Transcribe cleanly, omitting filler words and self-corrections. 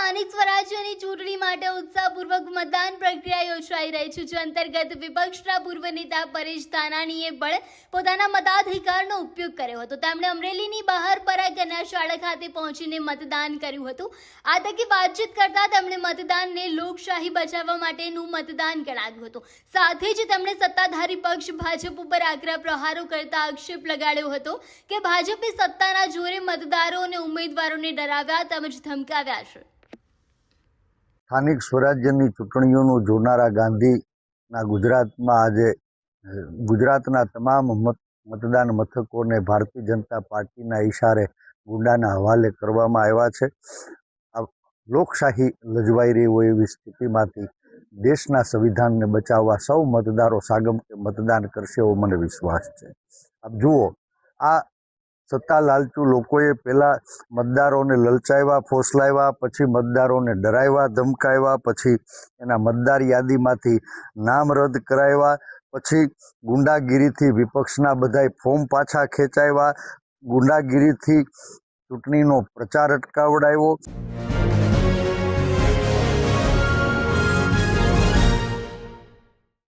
સ્થાનિક સ્વરાજ્યની ચૂંટણી માટે ઉત્સાહપૂર્વક મતદાન પ્રક્રિયા યોજાઈ રહી છે, જે અંતર્ગત વિપક્ષના પૂર્વ નેતા પરેશ ધાનાણીએ પણ પોતાના મતાધિકારનો ઉપયોગ કર્યો હતો। તેમણે અમરેલીની બહાર પરા કન્યા શાળા ખાતે પહોંચીને મતદાન કર્યું હતું। આ તકે વાતચીત કરતા તેમણે મતદાનને લોકશાહી બચાવવા માટેનું મતદાન ગણાવ્યું હતું। સાથે જ તેમણે સત્તાધારી પક્ષ ભાજપ ઉપર આકરા પ્રહારો કરતા આક્ષેપ લગાડ્યો હતો કે ભાજપે સત્તાના જોરે મતદારો અને ઉમેદવારોને ડરાવ્યા તેમજ ધમકાવ્યા છે। સ્થાનિક સ્વરાજ્યની ચૂંટણીઓનું જોનારા ગાંધીના ગુજરાતમાં આજે ગુજરાતના તમામ મતદાન મથકોને ભારતીય જનતા પાર્ટીના ઇશારે ગુંડાના હવાલે કરવામાં આવ્યા છે। આ લોકશાહી લજવાઈ રહી હોય એવી સ્થિતિમાંથી દેશના સંવિધાનને બચાવવા સૌ મતદારો સાગમટે મતદાન કરશે એવો મને વિશ્વાસ છે। આપ જુઓ, આ સત્તા લાલચુ લોકોએ પહેલાં મતદારોને લલચાવ્યા, ફોસલાવ્યા, પછી મતદારોને ડરાવ્યા, ધમકાવ્યા, પછી એના મતદાર યાદીમાંથી નામ રદ કરાવ્યા, પછી ગુંડાગીરીથી વિપક્ષના બધાય ફોર્મ પાછા ખેંચાવ્યા, ગુંડાગીરીથી ચૂંટણીનો પ્રચાર અટકાવડાવ્યો।